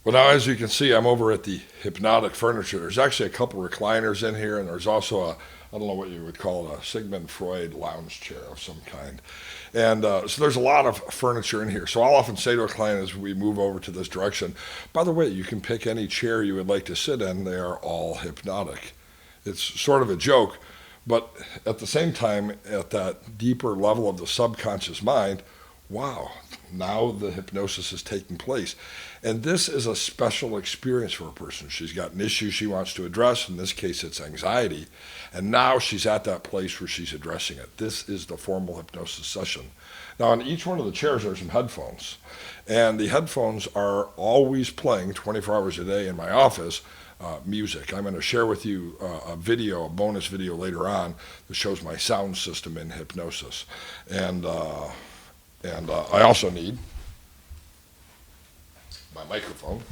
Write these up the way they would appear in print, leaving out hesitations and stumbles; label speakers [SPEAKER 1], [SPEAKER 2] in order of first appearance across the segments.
[SPEAKER 1] Well, now, as you can see, I'm over at the Hypnotic Furniture. There's actually a couple recliners in here, and there's also a, I don't know what you would call it, a Sigmund Freud lounge chair of some kind. And so there's a lot of furniture in here. So I'll often say to a client as we move over to this direction, by the way, you can pick any chair you would like to sit in. They are all hypnotic. It's sort of a joke, but at the same time, at that deeper level of the subconscious mind, wow, now the hypnosis is taking place. And this is a special experience for a person. She's got an issue she wants to address. In this case, it's anxiety. And now she's at that place where she's addressing it. This is the formal hypnosis session. Now, on each one of the chairs, there's some headphones. And the headphones are always playing 24 hours a day in my office, music. I'm going to share with you a video, a bonus video later on that shows my sound system in hypnosis. And I also need my microphone.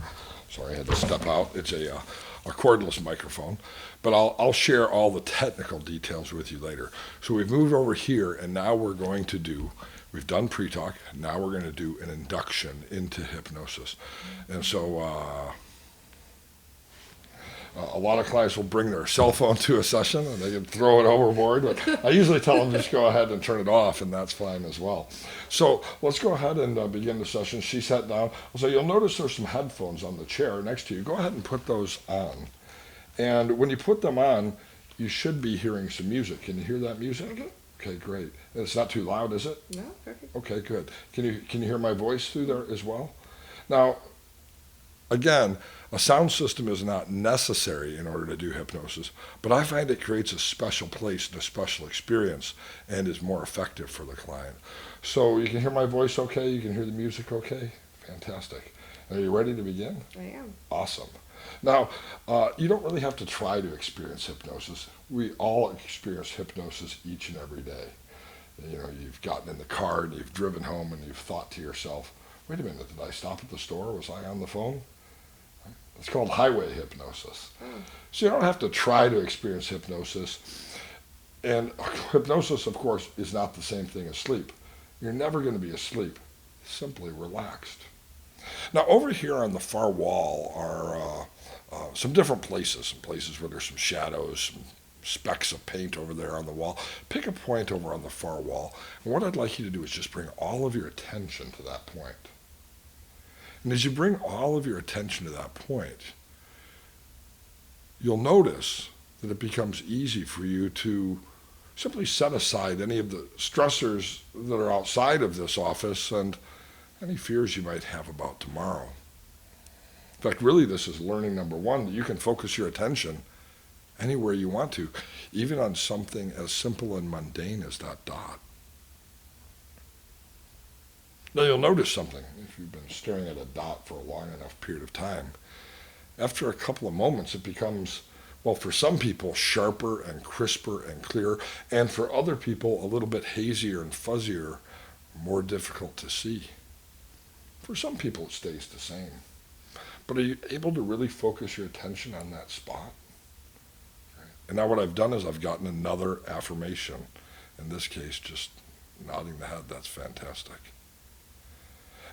[SPEAKER 1] Sorry, I had to step out. It's a cordless microphone. But I'll share all the technical details with you later. So we've moved over here, and now we're going to do, we've done pre-talk, now we're going to do an induction into hypnosis. And so a lot of clients will bring their cell phone to a session and they can throw it overboard, but I usually tell them just go ahead and turn it off, and that's fine as well. So let's go ahead and begin the session. She sat down. So you'll notice there's some headphones on the chair next to you. Go ahead and put those on. And when you put them on, you should be hearing some music. Can you hear that music? Okay, great. And it's not too loud, is it?
[SPEAKER 2] No, perfect.
[SPEAKER 1] Okay, good. Can you hear my voice through there as well? Now, again, a sound system is not necessary in order to do hypnosis, but I find it creates a special place and a special experience and is more effective for the client. So you can hear my voice okay? You can hear the music okay? Fantastic. Are you ready to begin?
[SPEAKER 2] I am.
[SPEAKER 1] Awesome. Now, you don't really have to try to experience hypnosis. We all experience hypnosis each and every day. You know, you've gotten in the car and you've driven home and you've thought to yourself, wait a minute, did I stop at the store? Was I on the phone? It's called highway hypnosis. So you don't have to try to experience hypnosis. And hypnosis, of course, is not the same thing as sleep. You're never going to be asleep, simply relaxed. Now, over here on the far wall are some different places, some places where there's some shadows, some specks of paint over there on the wall. Pick a point over on the far wall. And what I'd like you to do is just bring all of your attention to that point. And as you bring all of your attention to that point, you'll notice that it becomes easy for you to simply set aside any of the stressors that are outside of this office and any fears you might have about tomorrow. In fact, really, this is learning number one, that you can focus your attention anywhere you want to, even on something as simple and mundane as that dot. Now you'll notice something if you've been staring at a dot for a long enough period of time. After a couple of moments, it becomes, well, for some people, sharper and crisper and clearer, and for other people, a little bit hazier and fuzzier, more difficult to see. For some people, it stays the same. But are you able to really focus your attention on that spot? And now what I've done is I've gotten another affirmation. In this case, just nodding the head. That's fantastic.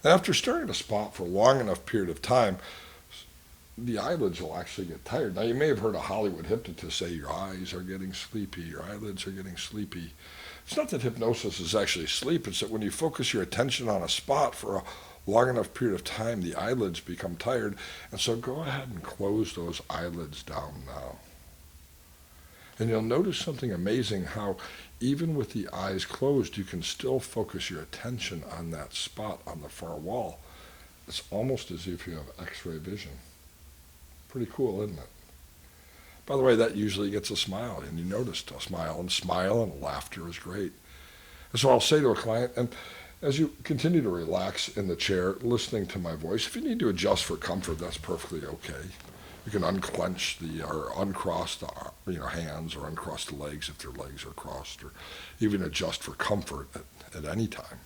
[SPEAKER 1] And after staring at a spot for a long enough period of time, the eyelids will actually get tired. Now, you may have heard a Hollywood hypnotist say your eyes are getting sleepy, your eyelids are getting sleepy. It's not that hypnosis is actually sleep. It's that when you focus your attention on a spot for a long enough period of time, the eyelids become tired. And so go ahead and close those eyelids down now. And you'll notice something amazing, how even with the eyes closed, you can still focus your attention on that spot on the far wall. It's almost as if you have X-ray vision. Pretty cool, isn't it? By the way, that usually gets a smile, and you notice a smile, and laughter is great. And so I'll say to a client, and as you continue to relax in the chair, listening to my voice, if you need to adjust for comfort, that's perfectly okay. You can unclench or uncross the hands or uncross the legs if their legs are crossed, or even adjust for comfort at any time.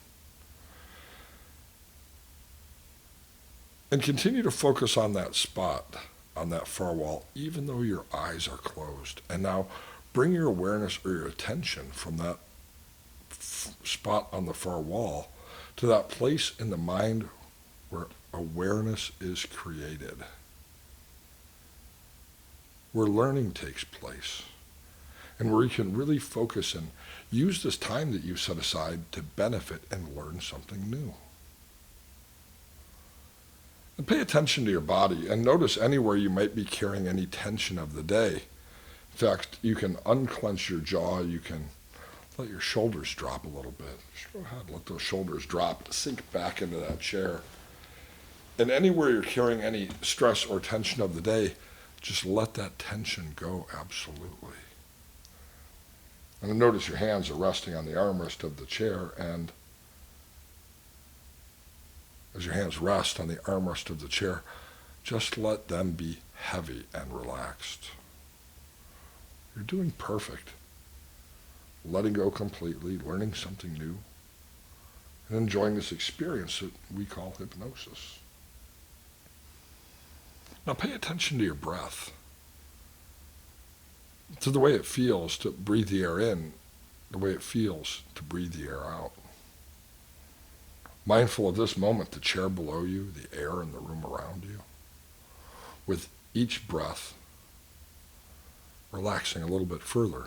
[SPEAKER 1] And continue to focus on that spot, on that far wall, even though your eyes are closed. And now bring your awareness or your attention from that spot on the far wall to that place in the mind where awareness is created, where learning takes place, and where you can really focus and use this time that you've set aside to benefit and learn something new. And pay attention to your body and notice anywhere you might be carrying any tension of the day. In fact, you can unclench your jaw, you can let your shoulders drop a little bit. Just go ahead, let those shoulders drop, sink back into that chair. And anywhere you're carrying any stress or tension of the day, just let that tension go absolutely. And notice your hands are resting on the armrest of the chair, and as your hands rest on the armrest of the chair, just let them be heavy and relaxed. You're doing perfect. Letting go completely, learning something new, and enjoying this experience that we call hypnosis. Now pay attention to your breath, to the way it feels to breathe the air in, the way it feels to breathe the air out. Mindful of this moment, the chair below you, the air in the room around you. With each breath, relaxing a little bit further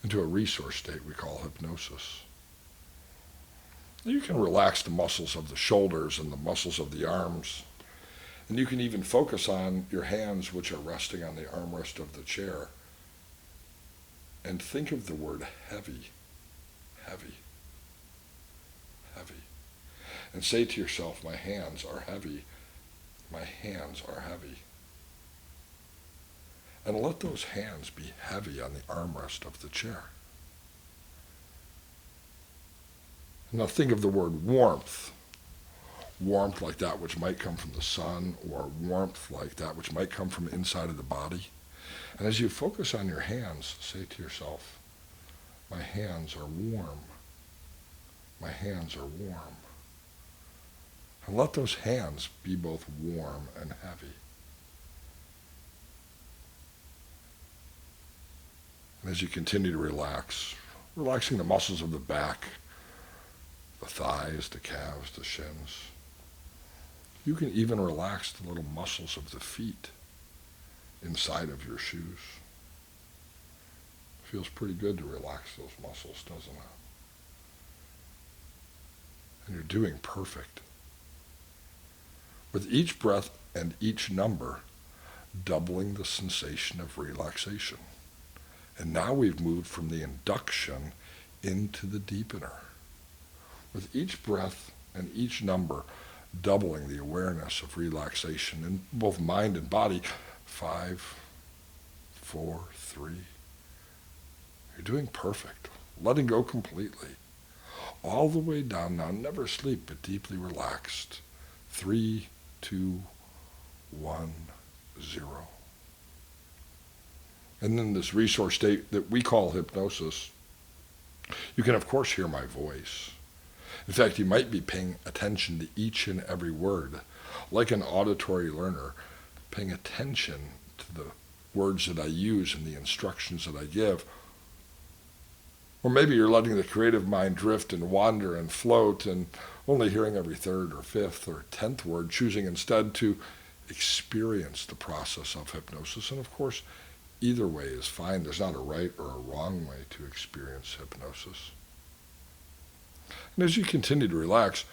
[SPEAKER 1] into a resource state we call hypnosis. You can relax the muscles of the shoulders and the muscles of the arms, and you can even focus on your hands which are resting on the armrest of the chair, and think of the word heavy, heavy, heavy. And say to yourself, my hands are heavy, my hands are heavy. And let those hands be heavy on the armrest of the chair. Now think of the word warmth. Warmth like that which might come from the sun, or warmth like that which might come from inside of the body. And as you focus on your hands, say to yourself, my hands are warm. My hands are warm. And let those hands be both warm and heavy. And as you continue to relax, relaxing the muscles of the back, the thighs, the calves, the shins. You can even relax the little muscles of the feet inside of your shoes. It feels pretty good to relax those muscles, doesn't it? And you're doing perfect. With each breath and each number, doubling the sensation of relaxation. And now we've moved from the induction into the deepener. With each breath and each number, doubling the awareness of relaxation in both mind and body. 5, 4, 3. You're doing perfect. Letting go completely. All the way down now, never sleep, but deeply relaxed. 3, 2, 1, 0. And in this resource state that we call hypnosis, you can of course hear my voice. In fact, you might be paying attention to each and every word, like an auditory learner, paying attention to the words that I use and the instructions that I give. Or maybe you're letting the creative mind drift and wander and float and only hearing every third or fifth or 10th word, choosing instead to experience the process of hypnosis. And of course, either way is fine. There's not a right or a wrong way to experience hypnosis. And as you continue to relax,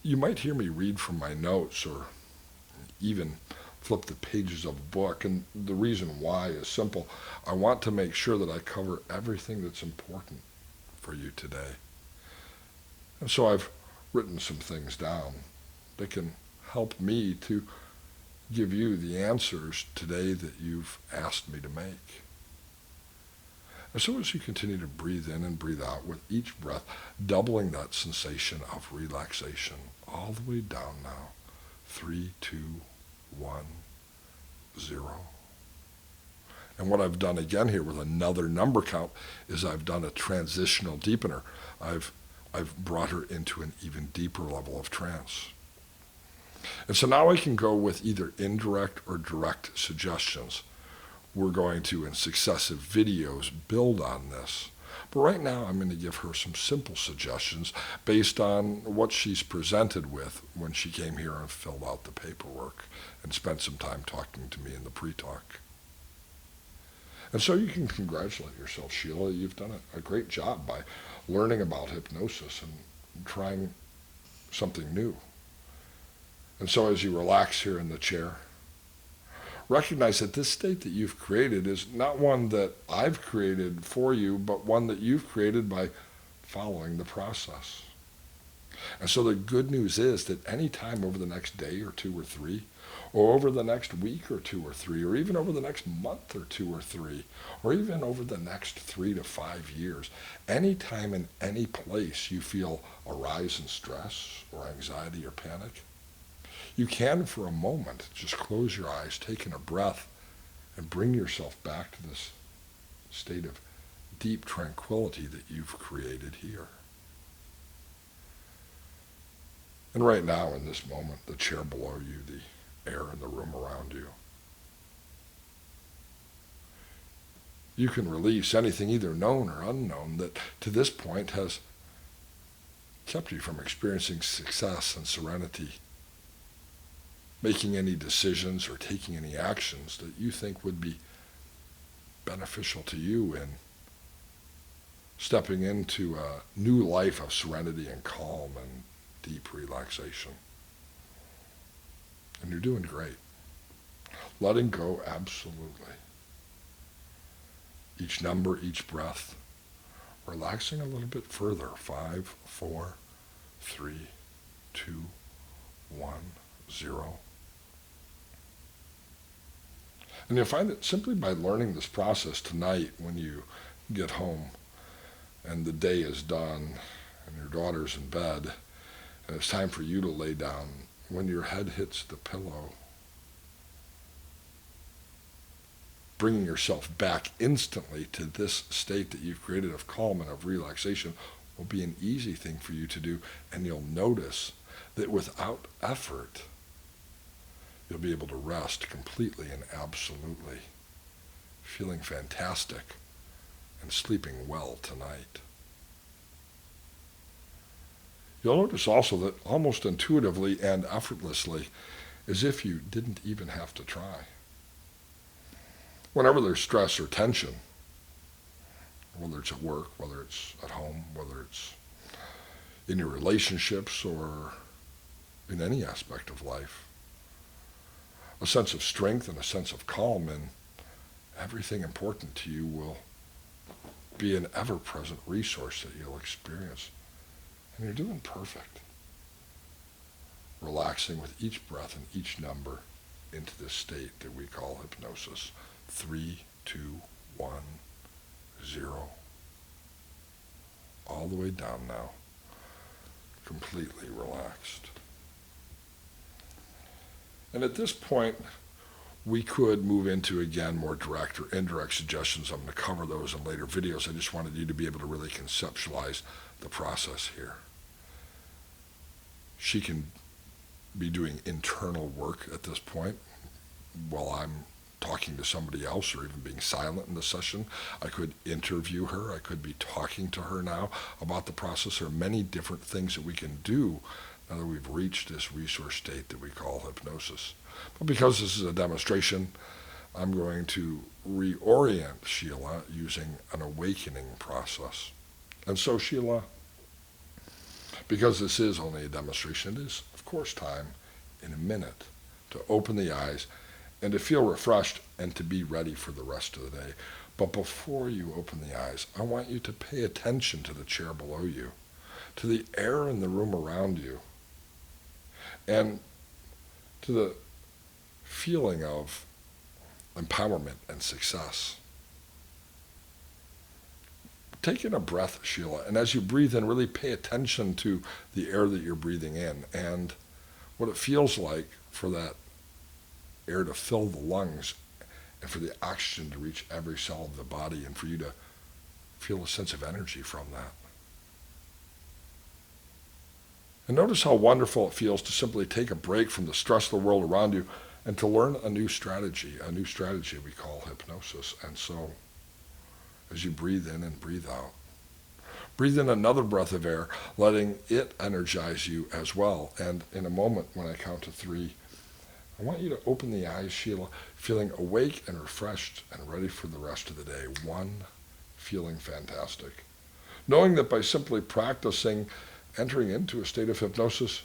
[SPEAKER 1] you might hear me read from my notes or even flip the pages of a book. And the reason why is simple. I want to make sure that I cover everything that's important for you today. And so I've written some things down that can help me to give you the answers today that you've asked me to make. And so as you continue to breathe in and breathe out with each breath, doubling that sensation of relaxation all the way down now. 3, 2, 1, 0. And what I've done again here with another number count is I've done a transitional deepener. I've brought her into an even deeper level of trance. And so now I can go with either indirect or direct suggestions. We're going to, in successive videos, build on this. But right now I'm going to give her some simple suggestions based on what she's presented with when she came here and filled out the paperwork and spent some time talking to me in the pre-talk. And so you can congratulate yourself, Sheila. You've done a great job by learning about hypnosis and trying something new. And so as you relax here in the chair, recognize that this state that you've created is not one that I've created for you, but one that you've created by following the process. And so the good news is that any time over the next day or two or three, or over the next week or two or three, or even over the next month or two or three, or even over the next 3 to 5 years, any time in any place you feel a rise in stress or anxiety or panic, you can, for a moment, just close your eyes, take in a breath, and bring yourself back to this state of deep tranquility that you've created here. And right now, in this moment, the chair below you, the air in the room around you, you can release anything either known or unknown that to this point has kept you from experiencing success and serenity, making any decisions or taking any actions that you think would be beneficial to you in stepping into a new life of serenity and calm and deep relaxation. And you're doing great. Letting go, absolutely. Each number, each breath, relaxing a little bit further. 5, 4, 3, 2, 1, 0. And you'll find that simply by learning this process tonight when you get home and the day is done and your daughter's in bed and it's time for you to lay down, when your head hits the pillow, bringing yourself back instantly to this state that you've created of calm and of relaxation will be an easy thing for you to do, and you'll notice that without effort, you'll be able to rest completely and absolutely, feeling fantastic and sleeping well tonight. You'll notice also that almost intuitively and effortlessly, as if you didn't even have to try. Whenever there's stress or tension, whether it's at work, whether it's at home, whether it's in your relationships or in any aspect of life, a sense of strength and a sense of calm in everything important to you will be an ever-present resource that you'll experience. And you're doing perfect. Relaxing with each breath and each number into this state that we call hypnosis. 3, 2, 1, 0. All the way down now. Completely relaxed. And at this point, we could move into, again, more direct or indirect suggestions. I'm going to cover those in later videos. I just wanted you to be able to really conceptualize the process here. She can be doing internal work at this point while I'm talking to somebody else or even being silent in the session. I could interview her. I could be talking to her now about the process. There are many different things that we can do now that we've reached this resource state that we call hypnosis. But because this is a demonstration, I'm going to reorient Sheila using an awakening process. And so Sheila, because this is only a demonstration, it is, of course, time in a minute to open the eyes and to feel refreshed and to be ready for the rest of the day. But before you open the eyes, I want you to pay attention to the chair below you, to the air in the room around you, and to the feeling of empowerment and success. Take in a breath, Sheila, and as you breathe in, really pay attention to the air that you're breathing in and what it feels like for that air to fill the lungs and for the oxygen to reach every cell of the body and for you to feel a sense of energy from that. And notice how wonderful it feels to simply take a break from the stress of the world around you and to learn a new strategy we call hypnosis. And so, as you breathe in and breathe out, Breathe in another breath of air, letting it energize you as well. And in a moment, when I count to 3, I want you to open the eyes, Sheila, feeling awake and refreshed and ready for the rest of the day. 1, feeling fantastic. Knowing that by simply practicing entering into a state of hypnosis,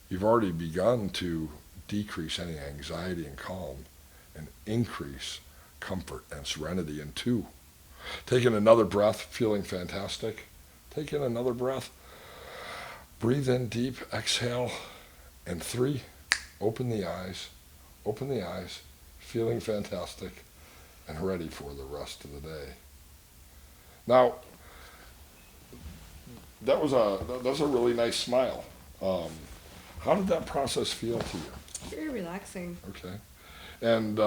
[SPEAKER 1] you've already begun to decrease any anxiety and calm and increase comfort and serenity. And 2, taking another breath, feeling fantastic. Take in another breath. Breathe in deep, exhale. And 3, open the eyes, feeling fantastic and ready for the rest of the day. Now, that's a really nice smile. How did that process feel to you?
[SPEAKER 2] Very relaxing.
[SPEAKER 1] Okay. And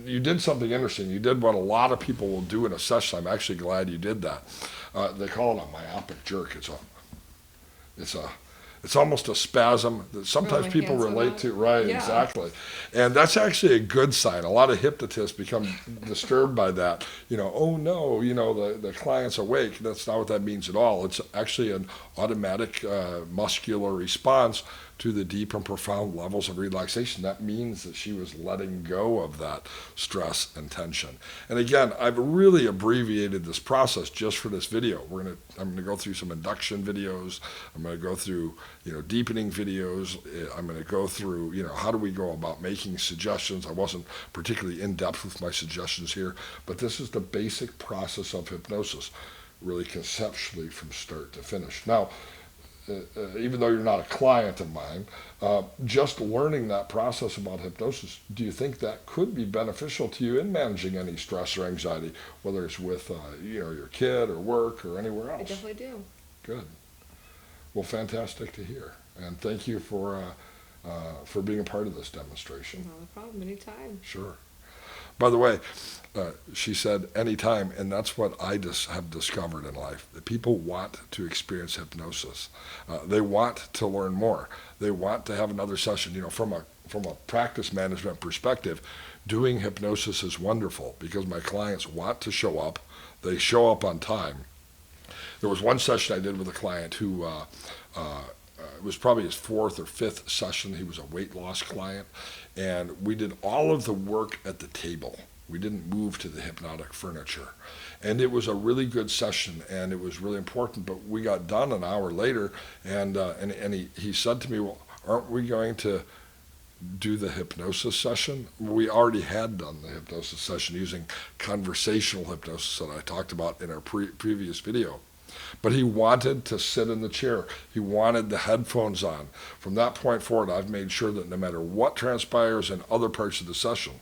[SPEAKER 1] you did something interesting. You did what a lot of people will do in a session. I'm actually glad you did that. They call it a myopic jerk. It's almost a spasm that sometimes people relate to. Right, yeah. Exactly. And that's actually a good sign. A lot of hypnotists become disturbed by that. Oh no, the client's awake. That's not what that means at all. It's actually an automatic muscular response to the deep and profound levels of relaxation. That means that she was letting go of that stress and tension. And again, I've really abbreviated this process just for this video. I'm gonna go through some induction videos. I'm gonna go through, deepening videos. I'm gonna go through, how do we go about making suggestions. I wasn't particularly in depth with my suggestions here, but this is the basic process of hypnosis, really conceptually from start to finish. Now, even though you're not a client of mine, just learning that process about hypnosis, do you think that could be beneficial to you in managing any stress or anxiety, whether it's with your kid or work or anywhere else?
[SPEAKER 2] I definitely do.
[SPEAKER 1] Good. Well, fantastic to hear, and thank you for being a part of this demonstration.
[SPEAKER 2] Not a problem. Anytime.
[SPEAKER 1] Sure. By the way, she said anytime, and that's what I just have discovered in life, that people want to experience hypnosis. They want to learn more. They want to have another session. From a practice management perspective, doing hypnosis is wonderful because my clients want to show up. They show up on time. There was one session I did with a client who it was probably his 4th or 5th session. He was a weight loss client, and we did all of the work at the table. We didn't move to the hypnotic furniture. And it was a really good session, and it was really important, but we got done an hour later, and he said to me, well, aren't we going to do the hypnosis session? We already had done the hypnosis session using conversational hypnosis that I talked about in our previous video. But he wanted to sit in the chair. He wanted the headphones on. From that point forward, I've made sure that no matter what transpires in other parts of the session,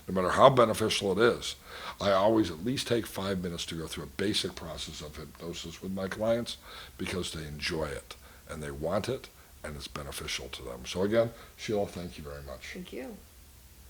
[SPEAKER 1] no matter how beneficial it is, I always at least take 5 minutes to go through a basic process of hypnosis with my clients because they enjoy it and they want it and it's beneficial to them. So again, Sheila, thank you very much.
[SPEAKER 2] Thank you.